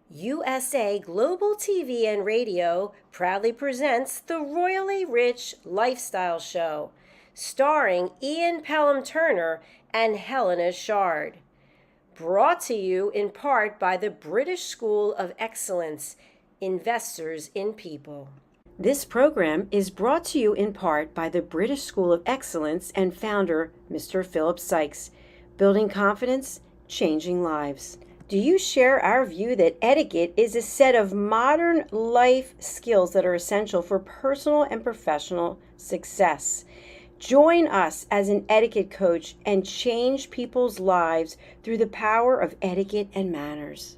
USA Global TV and Radio proudly presents the Royally Rich Lifestyle Show, starring Ian Pelham Turner and Helena CHARD. Brought to you in part by the British School of Excellence, Investors in People. This program is brought to you in part by the British School of Excellence and founder, Mr. Philip Sykes, building confidence, changing lives. Do you share our view that etiquette is a set of modern life skills that are essential for personal and professional success? Join us as an etiquette coach and change people's lives through the power of etiquette and manners.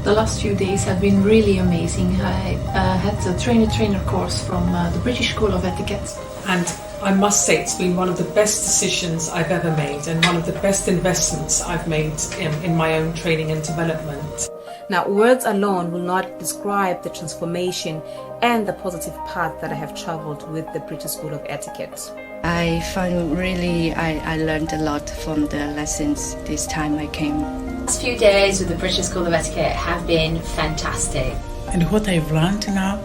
The last few days have been really amazing. I had the trainer course from the British School of Etiquette. And I must say it's been one of the best decisions I've ever made and one of the best investments I've made in my own training and development. Now, words alone will not describe the transformation and the positive path that I have traveled with the British School of Etiquette. I find I learned a lot from the lessons this time I came. The last few days with the British School of Etiquette have been fantastic. And what I've learned now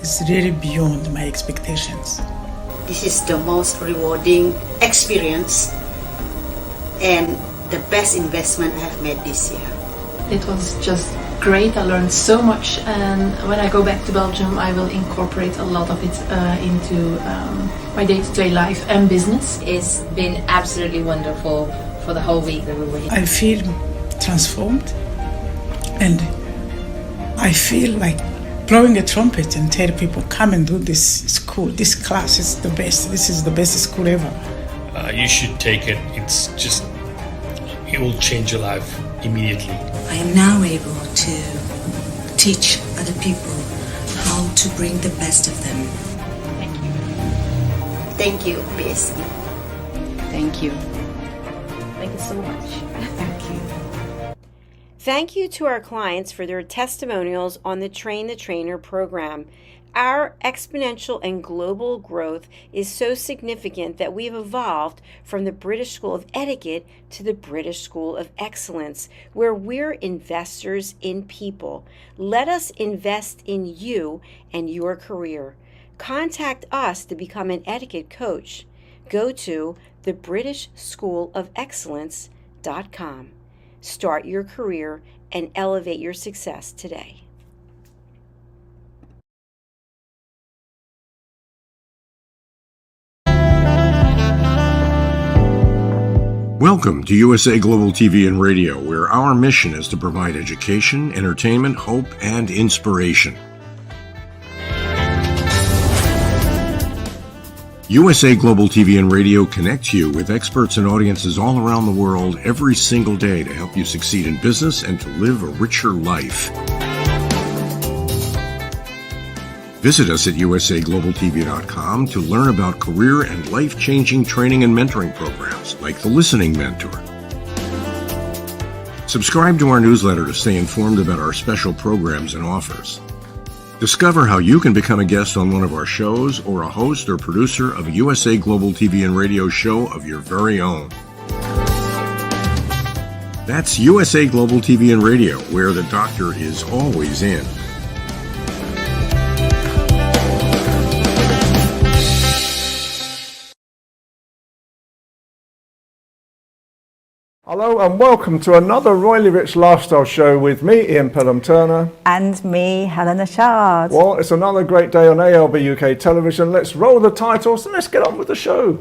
is really beyond my expectations. This is the most rewarding experience and the best investment I have made this year. It was just great. I learned so much, and when I go back to Belgium I will incorporate a lot of it into my day-to-day life and business. It's been absolutely wonderful for the whole week that we were here. I feel transformed, and I feel like blowing a trumpet and tell people, come and do this school. This class is the best. This is the best school ever. You should take it. It will change your life immediately. I am now able to teach other people how to bring the best of them. Thank you. Thank you, BSE. Thank you. Thank you so much. Thank you. Thank you to our clients for their testimonials on the Train the Trainer program. Our exponential and global growth is so significant that we've evolved from the British School of Etiquette to the British School of Excellence, where we're investors in people. Let us invest in you and your career. Contact us to become an etiquette coach. Go to thebritishschoolofexcellence.com. Start your career and elevate your success today. Welcome to USA Global TV and Radio, where our mission is to provide education, entertainment, hope, and inspiration. USA Global TV and Radio connects you with experts and audiences all around the world every single day to help you succeed in business and to live a richer life. Visit us at usaglobaltv.com to learn about career and life-changing training and mentoring programs like the Listening Mentor. Subscribe to our newsletter to stay informed about our special programs and offers. Discover how you can become a guest on one of our shows or a host or producer of a USA Global TV and Radio show of your very own. That's USA Global TV and Radio, where the doctor is always in. Hello and welcome to another Royally Rich Lifestyle Show with me, Ian Pelham Turner. And me, Helena CHARD. Well, it's another great day on ALB UK television. Let's roll the titles and let's get on with the show.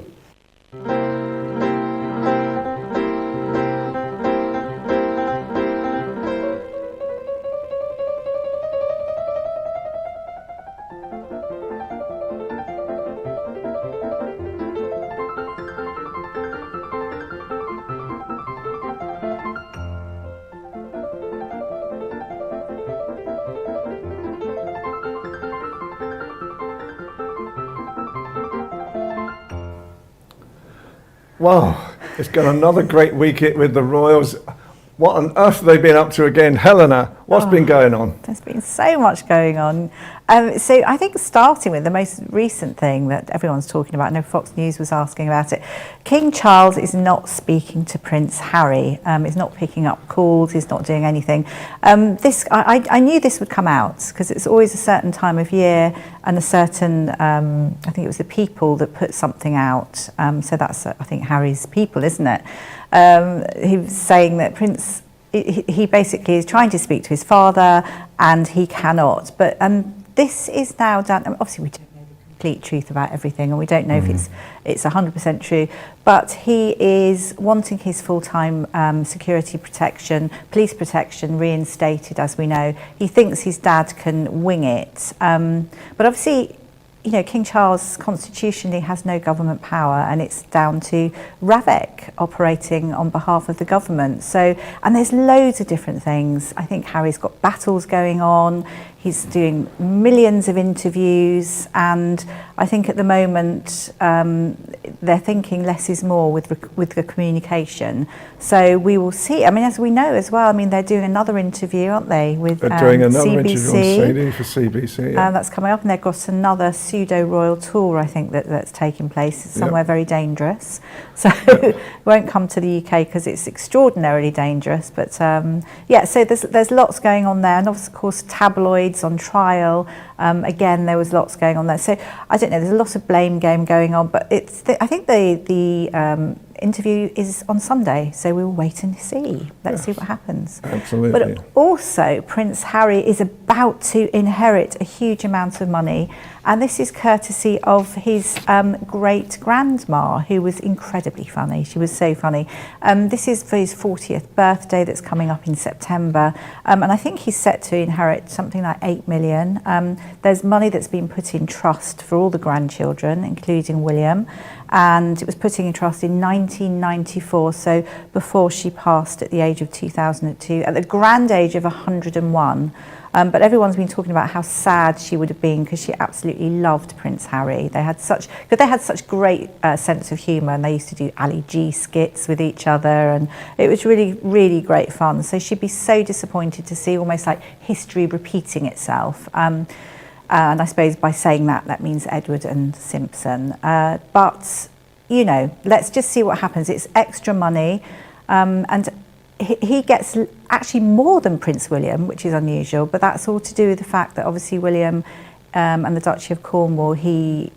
Well, it's got another great week with the Royals. What on earth have they been up to again? Helena, what's been going on? There's been so much going on. So I think starting with the most recent thing that everyone's talking about, I know Fox News was asking about it, King Charles is not speaking to Prince Harry. He's not picking up calls, he's not doing anything. I knew this would come out because it's always a certain time of year and a certain, I think it was the People that put something out. So that's, I think, Harry's People, isn't it? He was saying that he basically is trying to speak to his father and he cannot. But this is now done. Obviously, we don't know the complete truth about everything, and we don't know if it's 100% true. But he is wanting his full-time security protection, police protection reinstated, as we know. He thinks his dad can wing it. But obviously, you know, King Charles constitutionally has no government power, and it's down to Ravek operating on behalf of the government. So, and there's loads of different things. I think Harry's got battles going on. He's doing millions of interviews, and I think at the moment they're thinking less is more with the communication. So we will see. I mean, as we know as well, I mean, they're doing another interview, aren't they, with they're doing another CBC. Interview on CD for CBC. Yeah. That's coming up, and they've got another pseudo-royal tour, I think, that's taking place somewhere very dangerous. So it won't come to the UK because it's extraordinarily dangerous. But yeah, so there's lots going on there, and of course tabloids on trial. Again, there was lots going on there. So I don't know. There's a lot of blame game going on, but I think the interview is on Sunday, so we will wait and see. Let's see what happens. Absolutely. But also, Prince Harry is about to inherit a huge amount of money, and this is courtesy of his great-grandma, who was incredibly funny. She was so funny. This is for his 40th birthday that's coming up in September, and I think he's set to inherit something like 8 million. There's money that's been put in trust for all the grandchildren, including William, and it was put in trust in 1994, so before she passed at the age of 2002, at the grand age of 101. But everyone's been talking about how sad she would have been because she absolutely loved Prince Harry. They had such great sense of humour, and they used to do Ali G skits with each other, and it was really, really great fun. So she'd be so disappointed to see almost like history repeating itself. And I suppose by saying that means Edward and Simpson. But, you know, let's just see what happens. It's extra money, and he gets actually more than Prince William, which is unusual, but that's all to do with the fact that obviously William and the Duchy of Cornwall, he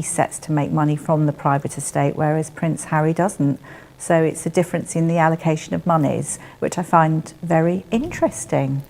sets to make money from the private estate, whereas Prince Harry doesn't. So it's a difference in the allocation of monies, which I find very interesting.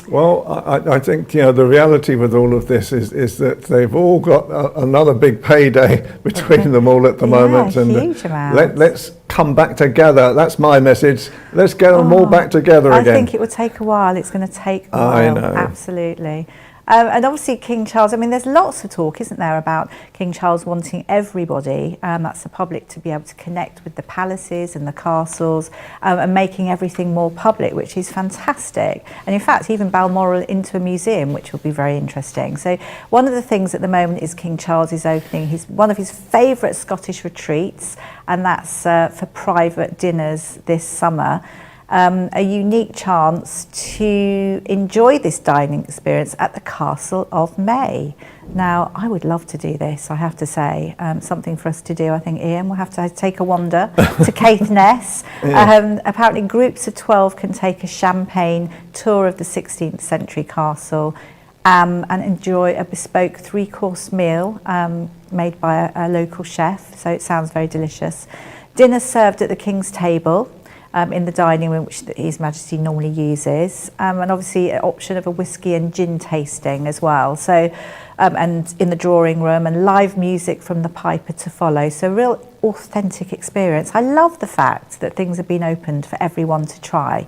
Well, I think, you know, the reality with all of this is that they've all got another big payday between them all at the moment, and huge amount. Let's come back together. That's my message. Let's get them all back together again. I think it will take a while. It's going to take a while. I know. Absolutely. And obviously King Charles, I mean, there's lots of talk, isn't there, about King Charles wanting everybody, that's the public, to be able to connect with the palaces and the castles, and making everything more public, which is fantastic. And in fact, even Balmoral into a museum, which will be very interesting. So one of the things at the moment is King Charles is opening one of his favourite Scottish retreats, and that's for private dinners this summer. A unique chance to enjoy this dining experience at the Castle of May. Now, I would love to do this, I have to say. Something for us to do, I think, Ian. We'll have to take a wander to Caithness. Apparently, groups of 12 can take a champagne tour of the 16th century castle and enjoy a bespoke 3-course meal made by a local chef, so it sounds very delicious. Dinner served at the King's table, in the dining room, which His Majesty normally uses, and obviously an option of a whiskey and gin tasting as well. So, and in the drawing room, and live music from the piper to follow. So, real authentic experience. I love the fact that things have been opened for everyone to try,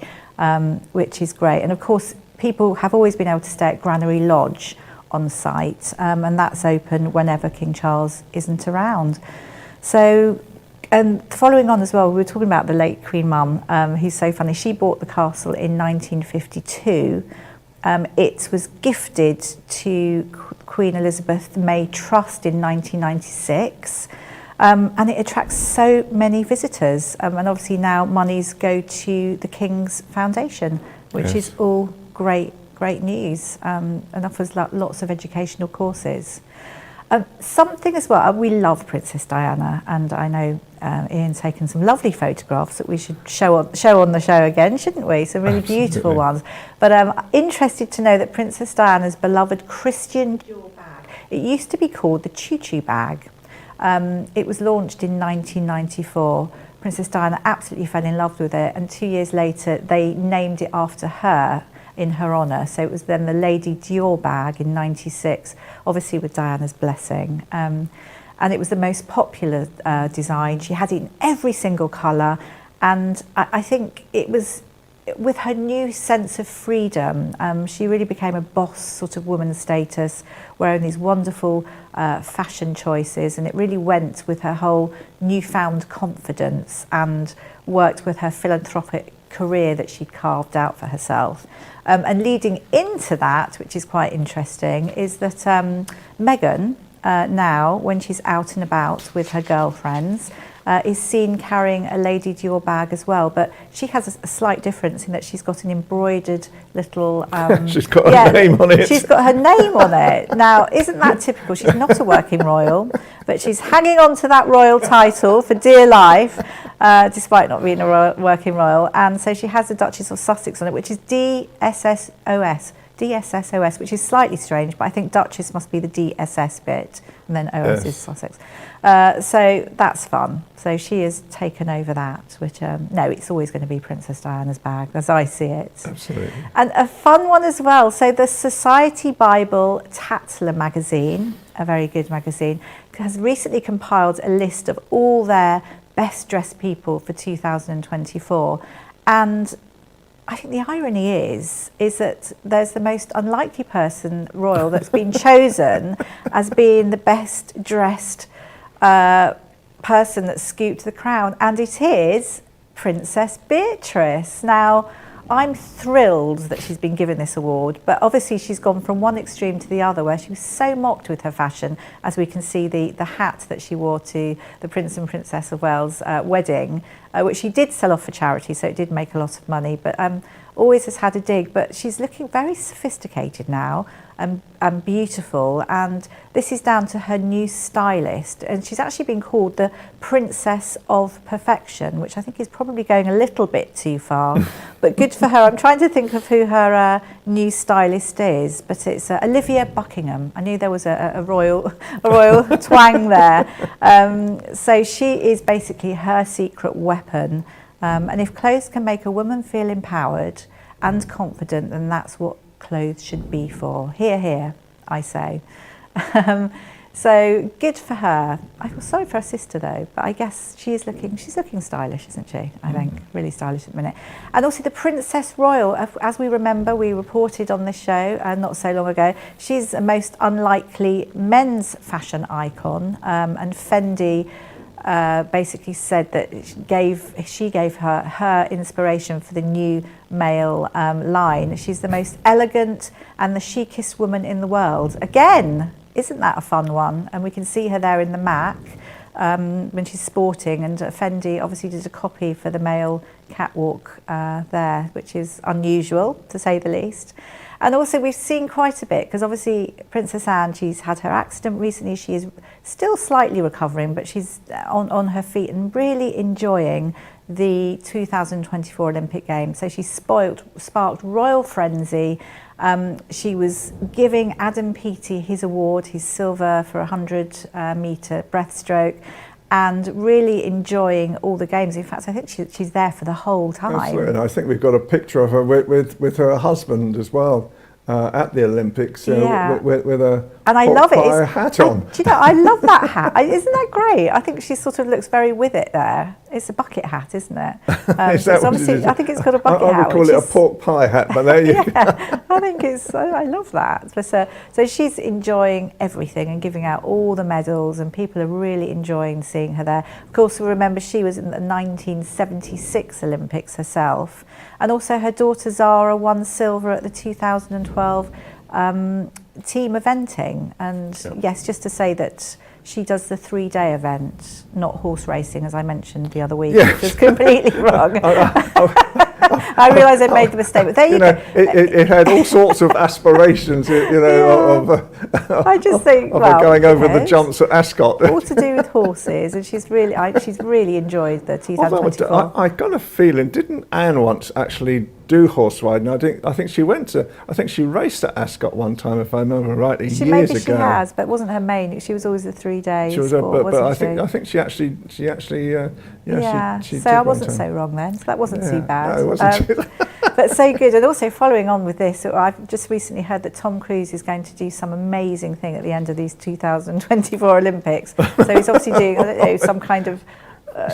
which is great. And of course, people have always been able to stay at Granary Lodge on site, and that's open whenever King Charles isn't around. So. And following on as well, we were talking about the late Queen Mum, who's so funny. She bought the castle in 1952. It was gifted to Queen Elizabeth May Trust in 1996. And it attracts so many visitors. And obviously now monies go to the King's Foundation, which is all great news, and offers lots of educational courses. Something as well, we love Princess Diana, and I know Ian's taken some lovely photographs that we should show on the show again, shouldn't we? Some really beautiful ones. But I'm interested to know that Princess Diana's beloved Christian Dior bag, it used to be called the Choo Choo bag. It was launched in 1994. Princess Diana absolutely fell in love with it, and 2 years later they named it after her in her honour. So it was then the Lady Dior bag in '96, obviously with Diana's blessing. And it was the most popular design. She had it in every single colour, and I think it was with her new sense of freedom. She really became a boss sort of woman status, wearing these wonderful fashion choices, and it really went with her whole newfound confidence and worked with her philanthropic career that she'd carved out for herself. And leading into that, which is quite interesting, is that Meghan, now, when she's out and about with her girlfriends, is seen carrying a Lady Dior bag as well, but she has a slight difference in that she's got an embroidered little... she's got her name on it. She's got her name on it. Now, isn't that typical? She's not a working royal, but she's hanging on to that royal title for dear life, despite not being a working royal, and so she has the Duchess of Sussex on it, which is DSSOS, which is slightly strange, but I think Duchess must be the DSS bit, and then OS is Sussex. So that's fun. So she has taken over that, which, no, it's always going to be Princess Diana's bag, as I see it. Absolutely. And a fun one as well. So the Society Bible Tatler magazine, a very good magazine, has recently compiled a list of all their best dressed people for 2024. And I think the irony is that there's the most unlikely person royal that's been chosen as being the best dressed person that scooped the crown, and it is Princess Beatrice. Now, I'm thrilled that she's been given this award, but obviously she's gone from one extreme to the other, where she was so mocked with her fashion, as we can see the hat that she wore to the Prince and Princess of Wales wedding, which she did sell off for charity, so it did make a lot of money, but always has had a dig. But she's looking very sophisticated now and beautiful, and this is down to her new stylist, and she's actually been called the Princess of Perfection, which I think is probably going a little bit too far, but good for her. I'm trying to think of who her new stylist is, but it's Olivia Buckingham. I knew there was a royal twang there. So she is basically her secret weapon, and if clothes can make a woman feel empowered and confident, then that's what clothes should be for. Hear, hear, I say. So good for her. I feel sorry for her sister though, but I guess she's looking stylish, isn't she? I think really stylish at the minute. And also the Princess Royal, as we remember, we reported on this show not so long ago. She's a most unlikely men's fashion icon, and Fendi basically said that she gave her inspiration for the new male line. She's the most elegant and the chicest woman in the world. Again, isn't that a fun one? And we can see her there in the MAC when she's sporting, and Fendi obviously did a copy for the male catwalk there, which is unusual to say the least. And also we've seen quite a bit, because obviously Princess Anne, she's had her accident recently. She is still slightly recovering, but she's on her feet and really enjoying the 2024 Olympic Games. So she sparked royal frenzy. She was giving Adam Peaty his award, his silver for 100 metre breaststroke, and really enjoying all the games. In fact, I think she's there for the whole time. Absolutely, and I think we've got a picture of her with her husband as well at the Olympics, with a and I love it. Hat on. Do you know, I love that hat. Isn't that great? I think she sort of looks very with it there. It's a bucket hat, isn't it? Is that what it is? I think it's got a bucket hat. I would call it a pork pie hat, but there you go. I think I love that. But, so she's enjoying everything and giving out all the medals, and people are really enjoying seeing her there. Of course, we remember she was in the 1976 Olympics herself, and also her daughter Zara won silver at the 2012 team eventing. And yes, just to say that she does the 3-day event, not horse racing, as I mentioned the other week, Yes. which was completely wrong. I realise I made the mistake, but there you go. It had all sorts of aspirations, I just think, of well, going over the jumps at Ascot. all to do with horses, and she's really enjoyed the 2024. I got a feeling, didn't Anne once actually do horse riding? I think she raced at Ascot one time, if I remember rightly, years ago. She has, but it wasn't her main. She was always a 3-day sport, but I think she actually she so I wasn't so wrong then. So that wasn't too bad. No, it wasn't too but so good. And also following on with this, I've just recently heard that Tom Cruise is going to do some amazing thing at the end of these 2024 Olympics. So he's obviously doing, I don't know, some kind of.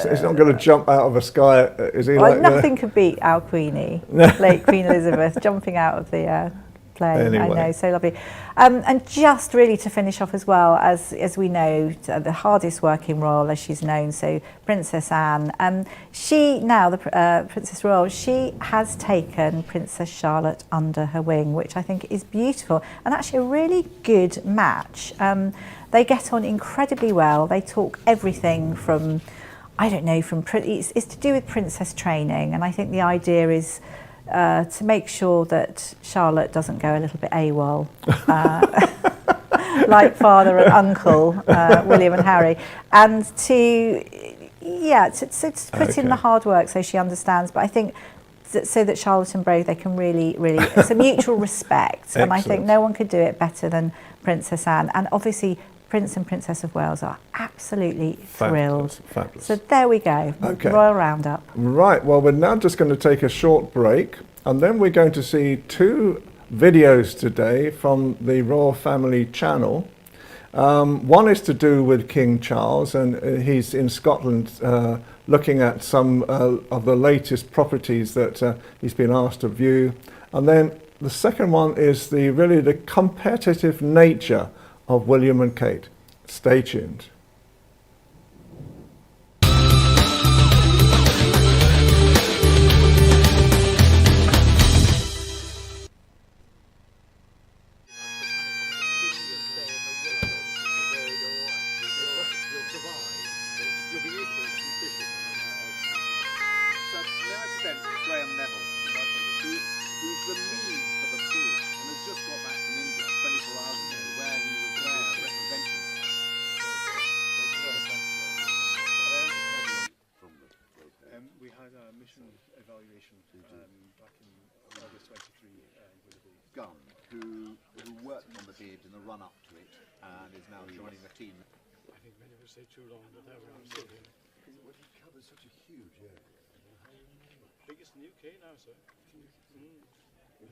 He's not going to jump out of a sky, is he? Well, nothing could beat our Queenie, late Queen Elizabeth, jumping out of the plane. Anyway. I know, so lovely. And just really to finish off as well, as we know, the hardest working royal, as she's known, so Princess Anne. She now, the Princess Royal, she has taken Princess Charlotte under her wing, which I think is beautiful and actually a really good match. They get on incredibly well. They talk everything from, I don't know, it's to do with princess training, and I think the idea is to make sure that Charlotte doesn't go a little bit AWOL, like father and uncle, William and Harry, and to put in the hard work so she understands. But I think so that Charlotte and Beau, they can really, it's a mutual respect, and I think no one could do it better than Princess Anne, and obviously Prince and Princess of Wales are absolutely thrilled. Fabulous. So there we go, Royal Roundup. Right, well, we're now just going to take a short break, and then we're going to see 2 videos today from the Royal Family channel. One is to do with King Charles, and he's in Scotland looking at some of the latest properties that he's been asked to view. And then the second one is the competitive nature of William and Kate. Stay tuned. Who worked on the bid in the run-up to it and is now joining the team. I think many would say too long, but that was still him. Well, he covers such a huge area. Biggest in the UK now, sir. He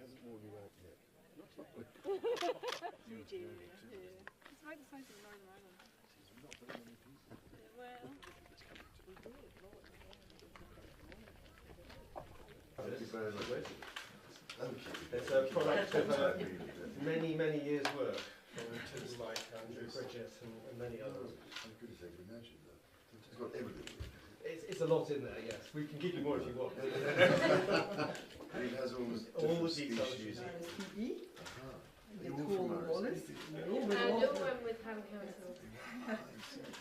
hasn't worn you out yet. Not yet. Huge area. It's right the size of Northern Ireland. Not very many people. Well. Thank you very much. It's a product of many, many years' work from people like Andrew Bridget and many others. I'm good as I can imagine that. It's got everything. It's a lot in there, yes. We can give you more if you want. And it has all the details. You're all from Ireland. I'm with Town Council.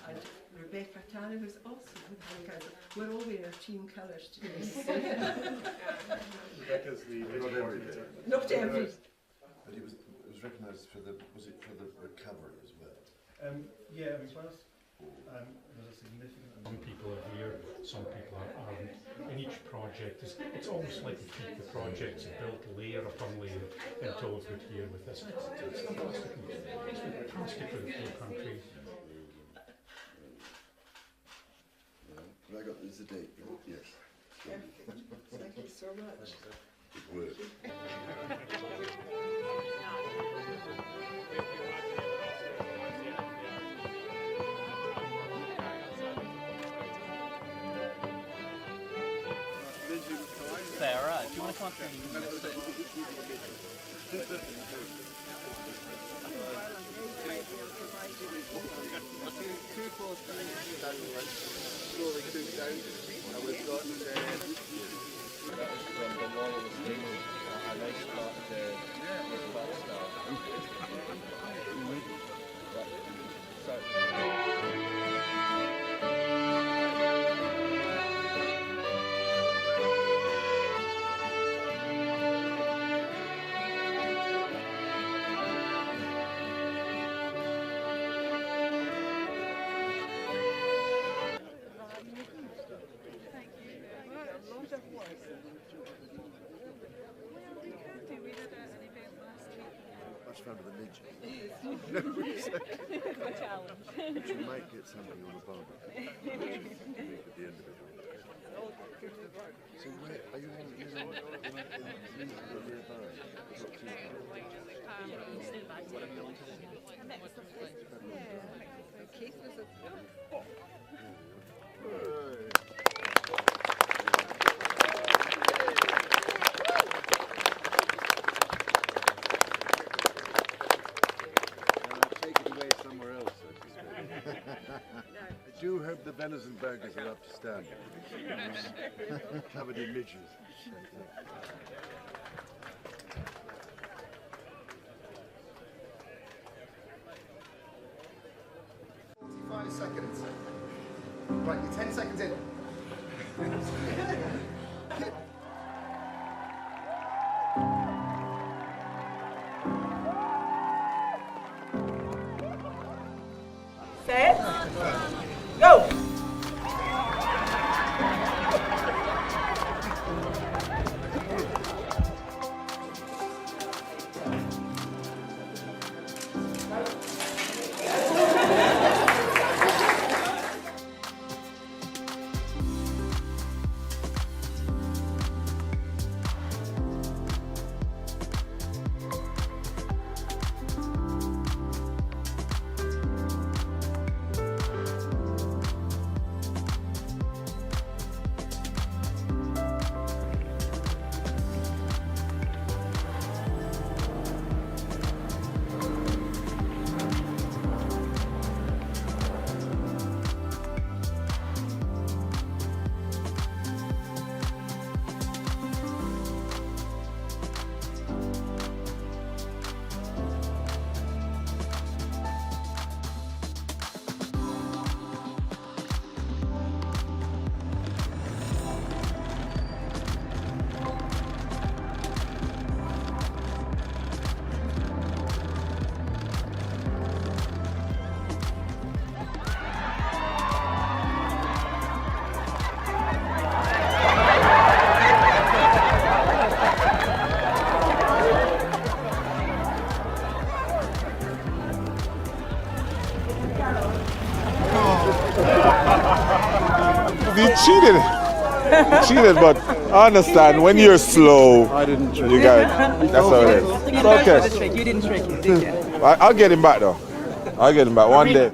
And Rebecca Tanner, who's also with Town Council. We're all wearing our team colours today. Rebecca's the coordinator. Not every. But it was recognised for the recovery as well. Yeah, I mean, for us, there's a significant Some people are here, some people aren't. In each project, it's almost like you keep the projects built layer upon layer until we're here with this. It's fantastic. It's fantastic for the whole country. I got this a date. Yes. Thank you so much. Good work. Sarah, if you want to come up here, you can just sit. Slowly cook down, and we've got that is from the wall of the stable, a nice part of the style. front of the midget. Challenge. But you might get something on the bottom. At the end of it. So where are you in Keith was a... I do hope the venison burgers are up to standard. Covered in midges. 45 seconds. Right, you're 10 seconds in. Set. Go. You cheated. You cheated, but I understand when you're slow. I didn't trick. You got it. That's how it is. It's okay. You didn't trick it, did you? I'll get him back though. I'll get him back one day.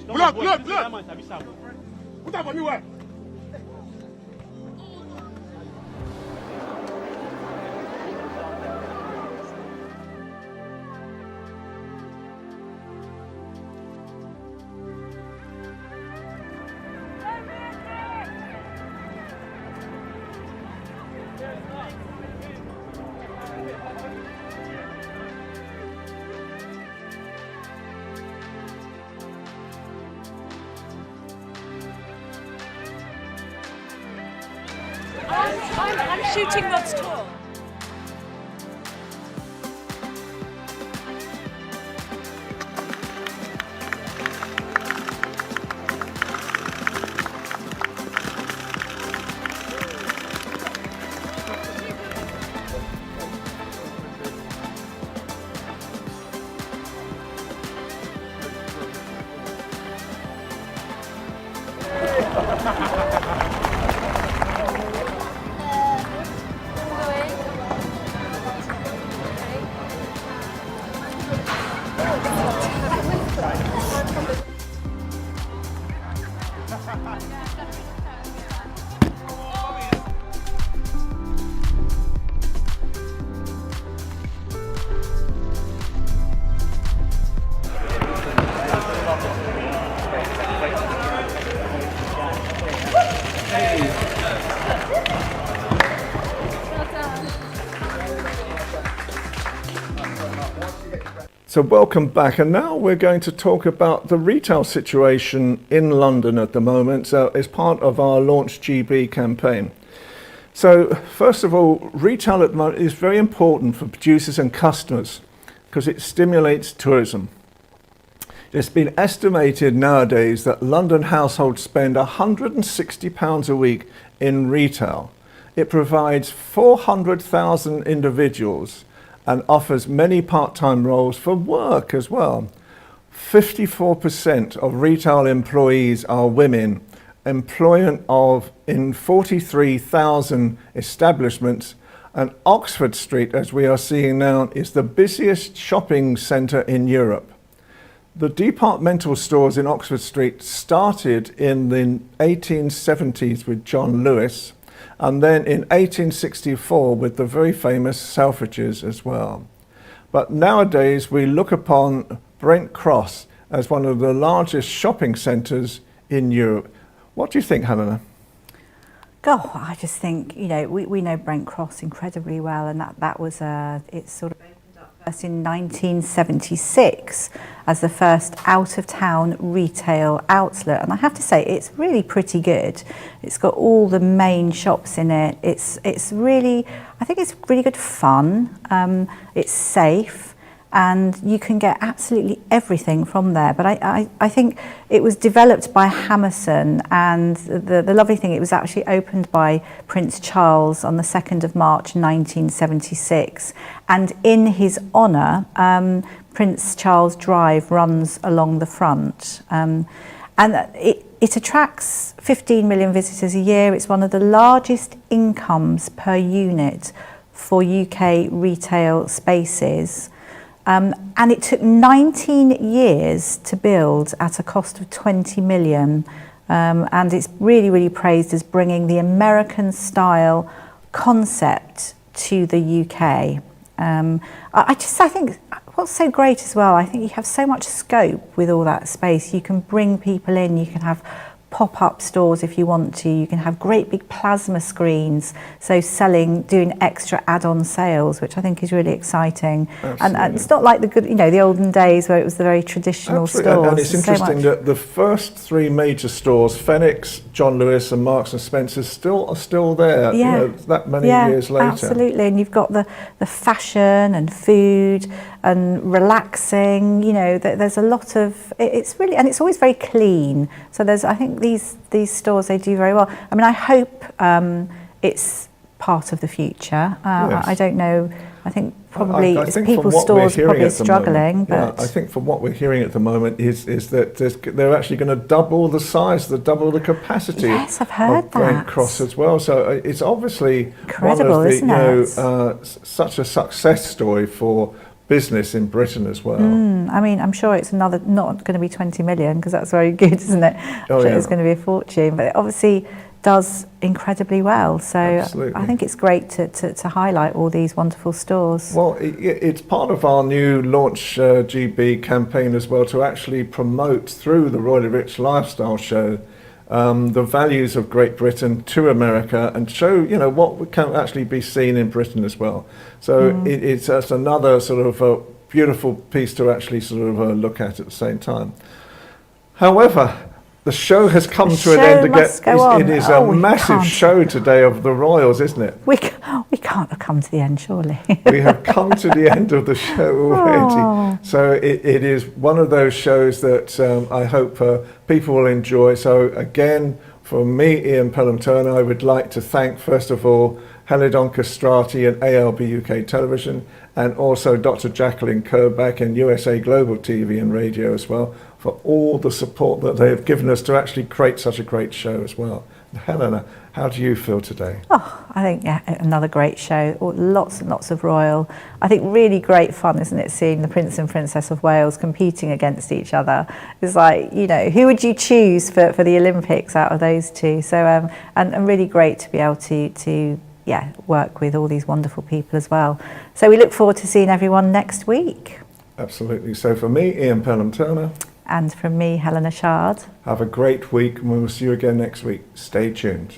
Look, look, look! Put up on me, what? I'm shooting what's tall. So welcome back, and now we're going to talk about the retail situation in London at the moment as part of our Launch GB campaign. So first of all, retail at the moment is very important for producers and customers because it stimulates tourism. It's been estimated nowadays that London households spend £160 a week in retail. It provides 400,000 individuals and offers many part-time roles for work as well. 54% of retail employees are women. Employment in 43,000 establishments, and Oxford Street, as we are seeing now, is the busiest shopping centre in Europe. The departmental stores in Oxford Street started in the 1870s with John Lewis, and then in 1864 with the very famous Selfridges as well. But nowadays we look upon Brent Cross as one of the largest shopping centres in Europe. What do you think, Helena? God, I just think, you know, we know Brent Cross incredibly well, and that was it sort of opened up first in 1976 as the first out-of-town retail outlet, and I have to say it's really pretty good. It's got all the main shops in it. It's really, I think it's really good fun. It's safe. And you can get absolutely everything from there. But I think it was developed by Hammerson, and the lovely thing, it was actually opened by Prince Charles on the 2nd of March 1976. And in his honour, Prince Charles Drive runs along the front. And it attracts 15 million visitors a year. It's one of the largest incomes per unit for UK retail spaces. And it took 19 years to build at a cost of 20 million. And it's really, really praised as bringing the American style concept to the UK. I think what's so great as well, I think you have so much scope with all that space. You can bring people in, you can have pop-up stores if you want to, you can have great big plasma screens, so doing extra add-on sales, which I think is really exciting. And it's not like the olden days where it was the very traditional stores. And it's interesting that the first three major stores, Phoenix, John Lewis and Marks and Spencer's, are still there, that many years later. Absolutely, and you've got the fashion and food and relaxing, there's a lot of, it's really, and it's always very clean. So I think these stores, they do very well. I mean, I hope it's part of the future. Yes. I don't know. I think probably I think people's stores are probably struggling. I think from what we're hearing at the moment is that they're actually going to double the size, double the capacity. Yes, I've heard of Brent Cross as well. So it's obviously incredible, one of the, isn't it? Such a success story for business in Britain as well. I mean, I'm sure it's not going to be 20 million, because that's very good, isn't it? It's going to be a fortune, but it obviously does incredibly well. So absolutely. I think it's great to highlight all these wonderful stores. Well, it's part of our new Launch GB campaign as well, to actually promote through the Royally Rich Lifestyle Show the values of Great Britain to America, and show what can actually be seen in Britain as well. So it's another sort of a beautiful piece to actually sort of look at the same time. However, the show has come to an end again. It is a massive show today of the Royals, isn't it? We can't have come to the end, surely. We have come to the end of the show already. So it is one of those shows that I hope people will enjoy. So again, from me, Ian Pelham-Turner, I would like to thank, first of all, Helena Castrati and ALB UK Television, and also Dr. Jacqueline Kerback and USA Global TV and Radio as well, for all the support that they have given us to actually create such a great show as well. Helena, how do you feel today? Oh, I think another great show. Lots and lots of royal. I think really great fun, isn't it, seeing the Prince and Princess of Wales competing against each other. It's like, who would you choose for the Olympics out of those two? So and really great to be able to work with all these wonderful people as well. So we look forward to seeing everyone next week. Absolutely. So for me, Ian Pelham-Turner. And from me, Helena CHARD. Have a great week, and we will see you again next week. Stay tuned.